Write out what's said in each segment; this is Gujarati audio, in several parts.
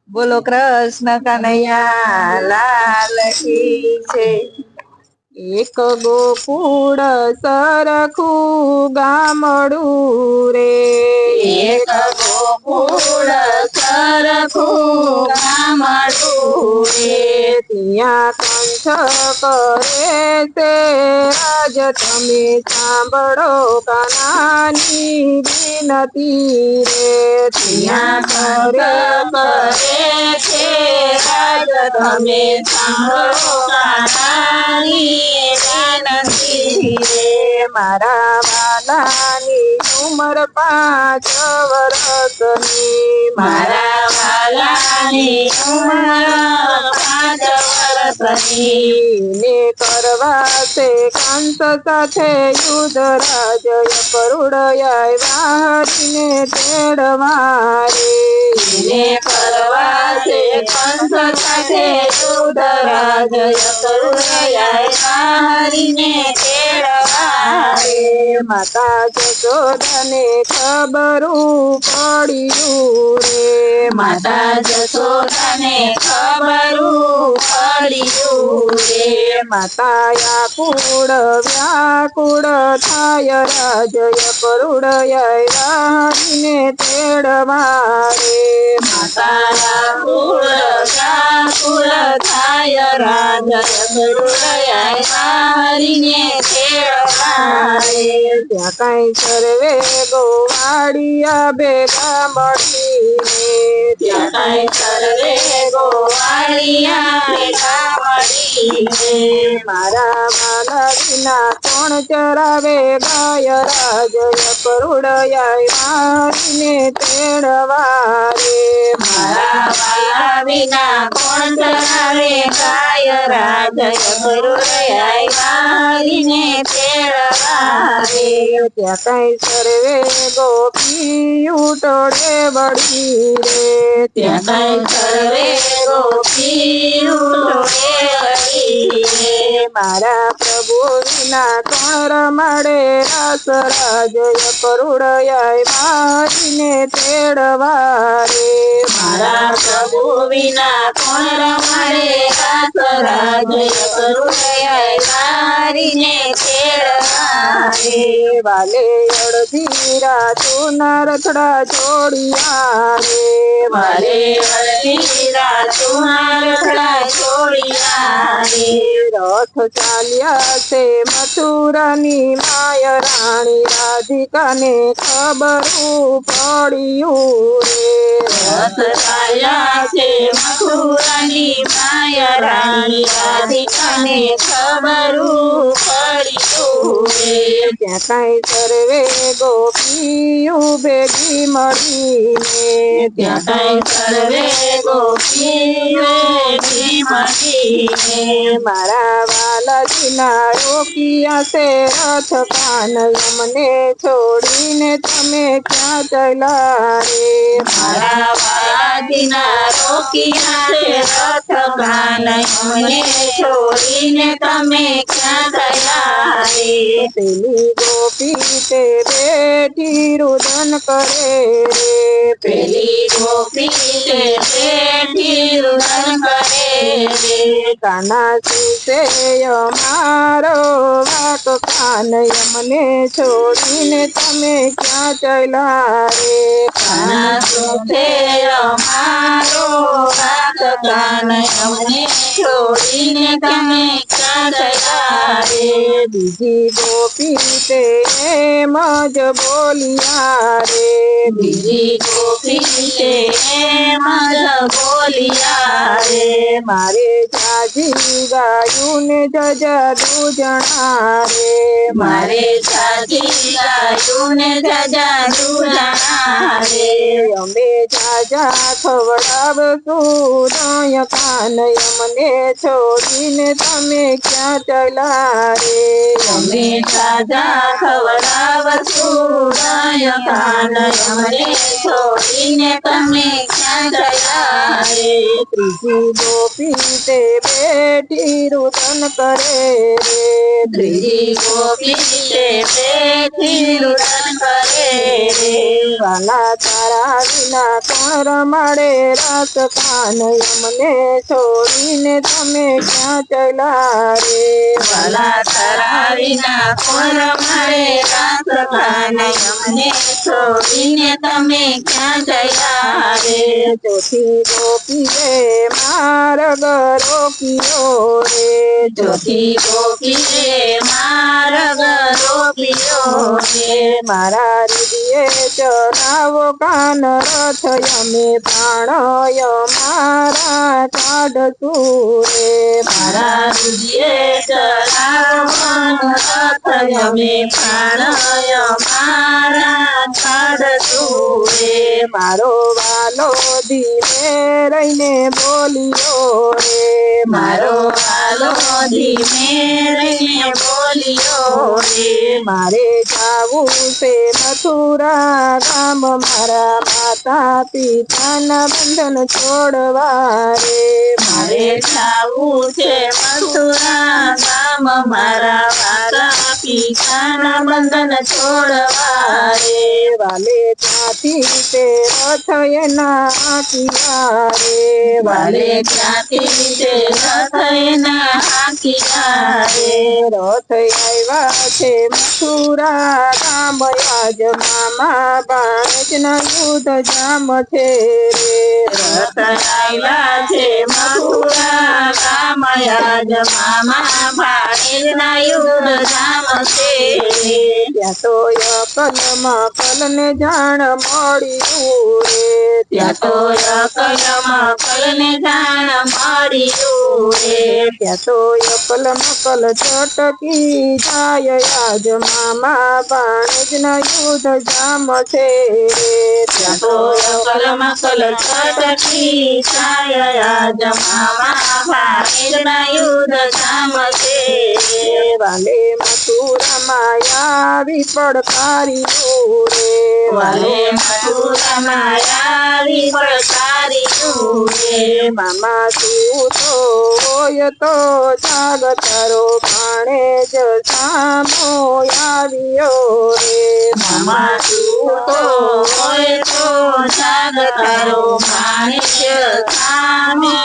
બોલો કૃષ્ણ કનૈયા લાલ કી છે। એક ગોકુળ સરખું ગામડું રે, એક ગોકુળ સરખું ગામડું રે, ત્યાં કંઠ કરે તે રાજ તમે સાંભળો કાનાની વિનતી રે, ત્યાં કંઠ કરે છે રાજ તમે સાંભળો કાનાની વિનતી રે। મારા વાલાની ઉંમર 5 વર્ષની, મારા વાલાની ઉંમર 5 વર્ષની, ને કરવા છે કંસ સાથે યુદ્ધ રાજય કરુડયા વારીને તેડવા રે, ને કરવા છે કંસ સાથે યુદ્ધ રાજય કરુડયા વારીને તેડવા રે। માતા જશોદાને ખબરું પડ્યું રે, માતા જશોદાને ખબરું પડ્યું રે, માતા વ્યાકુળ થાય રાજય કરુડયા વારીને તેડવા રે, માતા વ્યાકુળ થાય રાજય કરુડયા વારીને તેડવા રે। ત્યાં કઈ સર્વે ગોવાળિયા ભેગા મળીને, ત્યાં કઈ સર્વે ગોવાળિયા ભેગા મળીને, મારા વાલા વિના કોણ ચરાવે ગાય રાજય કરુડયા વારીને તેડવા રે, મારા વાલા વિના કોણ ચરાવે ગાય રાજય કરુડયા વારીને તેડવા રે। ત્યાં કઈ સર્વે ગોપીયું ટોળે વળી રે, ત્યાં કઈ સર્વે ગોપીયું ટોળે વળી રે, મારા પ્રભુ વિના કોણ રમાડે રાસ રાજય કરુડયા વારીને તેડવા રે, મારા પ્રભુ વિના કોણ રમાડે રાસ રાજય કરુડયા વારીને તેડવા રે। વાલે અડધી રાતું નરથડા જોડિયા રે, વાલે અડધી રાતું નરથડા જોડિયા રે, રથ ચાલ્યા છે મથુરાની માય રાણી રાધિકાને ખબરું પડ્યું રે, રથ ચાલ્યા છે મથુરાની માય રાણી રાધિકાને ખબરું પડ્યું રે, ત્યાં કઈ સર્વે ગોપીયું ભેગી મળીને, ત્યાં કઈ સર્વે ગોપીઓ ભેગી મળીને, મારા વાલાજીના રોકિયા છે રથ કાન અમને છોડીને તમે ક્યાં ચાલ્યા રે, મારા વાલાજીના રોકિયા છે રથ કાન અમને છોડીને તમે ક્યાં ગયા રે, પેલી ગોપી તે બેઠી રુદન કરે રે, પેલી ગોપી તે બેઠી રુદન કરે રે, કાના સુસે મારો વાક કાન અમને છોડીને તમે ક્યાં ચાલ્યા રે, કાના સુથે અમારો વાત કાન અમને છોડીને તમે ક્યાં ગયા રે, બીજી ગોપી તે એમ જ બોલિયા રે, બીજી ગોપી તે એમ જ બોલિયા રે, મારે જાજી ગાયું ને જજુ જણા રે, મારે જાજી ગાયું ને જજુ જણા રે, અમે જાજા ખવડાવશું દય ખાન અમને છોડીને તમે ક્યાં ચાલ્યા રે? અમે તાજા ખવડાવશું દય ખાન અમને છોડીને તમે ક્યાં ગયા રે? ત્રીજી ગોપી તે બેઠી રુદન કરે રે. ત્રીજી ગોપી તે બેઠી રુદન કરે રે. વાલા તારા વિના કોણ રમાડે રાસ ખાન અમને છોડીને તમે ક્યાં ચાલ્યા રે? વાલા તારા વિના કોણ રમાડે રાસ ખાન અમને છોડીને તમે ક્યાં ગયા રે? ચોથી ગોપીએ માર્ગ રોક્યો રે. ચોથી ગોપીએ માર્ગ રોક્યો રે. મારા હૃદયે ચરાવો કાન રથ અમે પ્રાણય મારા કાઢશું રે. મારા હૃદયે ચરાવવાનો રથ અમે પ્રાણય મારા કાઢશું રે. મારો વાલો ધીમે રહીને બોલ્યો રે. મારો વાલો ધીમે રહીને બોલ્યો રે. મારે જાવું છે મથુરા ગામ મારા માતા પિતાના બંધન છોડવા રે. મારે જાવું છે મથુરા ગામ મારા માતા પિતાના બંધન છોડવા રે. વાલે ત્યાંથી તે રથ એના હાંક્યા રે. વાલે ત્યાંથી તે રથ એના હાંક્યા રે. રથ આવ્યા છે મથુરા ગામ આજ મામા બાણજના યુદ્ધ જામ છે રે. રથ આવ્યા છે મથુરા ગામ આજ મામા ભાણેજના યુદ્ધ જામ છે રે. ત્યાં તો અકલમાં કલને જાણ મળ્યું રે. ત્યાં તો અકલમાં કલને જાણ મળ્યું રે. ત્યાં તો અકલ મકલ છટકી જાય આજ મામા બાણજના યુદ્ધ જામ છે રે. ત્યાં તો અકલ મકલ છટકી જાય આજ મામા ભાણેજના યુદ્ધ જામ છે રે. વાલે મથુરામાં આવી પડકાર્યું રે. વાલે મથુરામાં આવી પડકાર્યું રે. મામા તું તો હોય તો જાગ તારો ભાણેજ સામો આવ્યો રે. મામા તું તો હોય તો જાગ તારો ભાણેજ સામે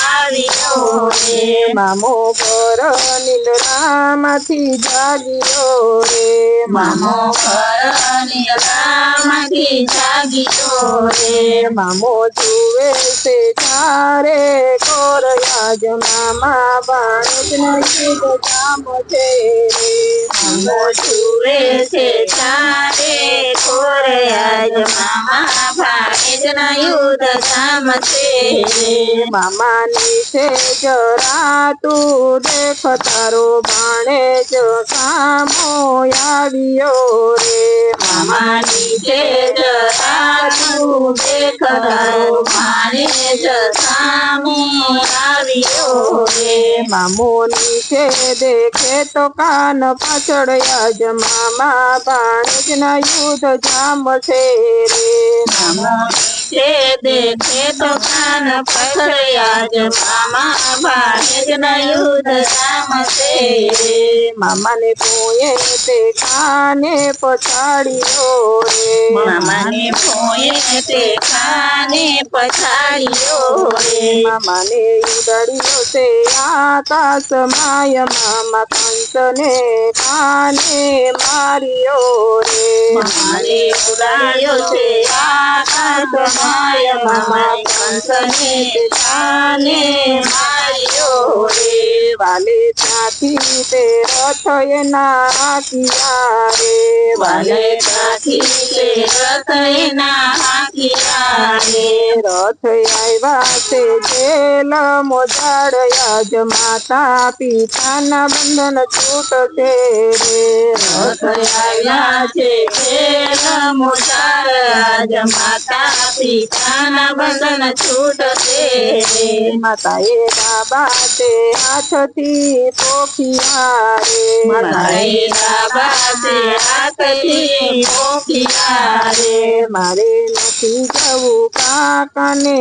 આવ્યો રે. મામો પર નિંદ્રામાંથી જાગ્યો રે. મામો ઘર નિંદ્રામાંથી જાગ્યો રે. મામો જુએ છે ચારે કોર આજ મામા બાણજના યુદ્ધ જામ છે રે. મામો જુએ છે ચારે કોર આજ મામા ભાણેજના યુદ્ધ જામ છે રે. મામાની છે જરા તું દેખ તારો ભાણેજ સામો આવ્યો રે. મામાની છે જરા તું દેખ તારો ભાણેજ સામે આવ્યો રે. મામો નીચે દેખે તો કાન પાછળ આજ મામા બાણજના યુદ્ધ જામ છે રે. મામો નીચે દેખે તો કાન પકડ આજ મામા ભાણેજના યુદ્ધ જામ છે રે. મામાને પોએ તે કાને પછાડ્યો રે. મામાને ભોંયે તે કાને પછાડ્યો રે. મામાને ઉડાડ્યો છે આકાશ માય મામા કંસને કાને માર્યો રે. મામાને ઉડાડ્યો છે આકાશમાં મામા કંસને કાને માર્યો રે. વાલે ત્યાંથી તે રથ એના હાંક્યા રે. વાલે ત્યાંથી તે રથ એના હાંક્યા રે. રથ આવ્યા છે જેલ મોજાડ આજ માતા પિતાના બંધન છૂટશે રે રથ આવ્યા છે ઘેર મોસાળ આજ માતા પિતાના બંધન છૂટશે રે માતાએ બાબા તે હાથથી પોખિયા રે માતાએ ડાબા તે હાથથી પોખિયા રે મારે નથી જવું કાકાને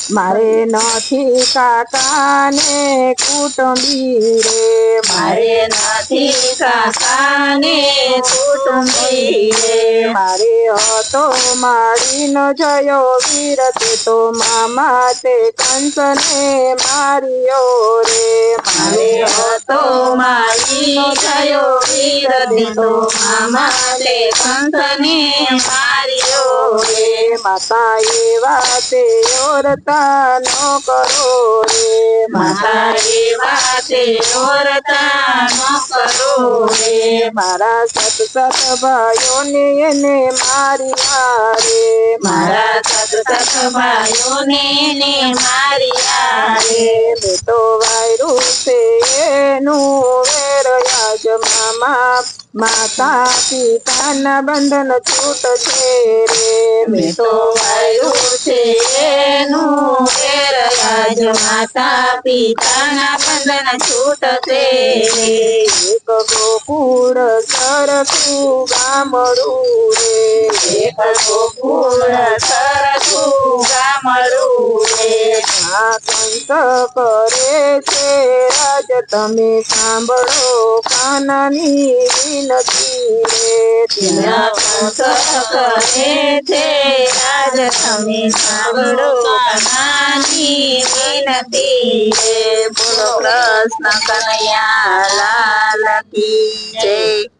મારે નથી કાકાને કુટુંબી રે મારે નથી કાકાને કુટુંબી રે મારે હતો મારીનો જયો વીર તે તો મામા તે કંસને માર્યો રે મારે હતો મારીનો થયો વીર દીધો મામા તે કંસને માર્યો રે માતા એવા તે ઓરતા ન કરો રે માતા એવા તે ઓરતા ન કરો રે મારા સત ભાઈઓને એને માર્યા રે મારા સત ભાઈઓને એને માર્યા રે મેં તો વાયરું છે એનું વેર યાજ મામા માતા પિતાના બંધન છૂટશે રે મેં તો વાયું છે એનું ઘેર આજ માતા પિતાના બંધન છૂટશે રે એક ગોકુળ સરખું ગામડું રે એક ગોકુળ સરખું ગામડું રે આ કંસ કરે છે રાજ તમે સાંભળો કાનાની વિનતી રે ત્યાં કંસ કરે છે આજ તમે સાંભળો કાનાની વિનતી રે બોલો કૃષ્ણ કનૈયા લાલ કી જય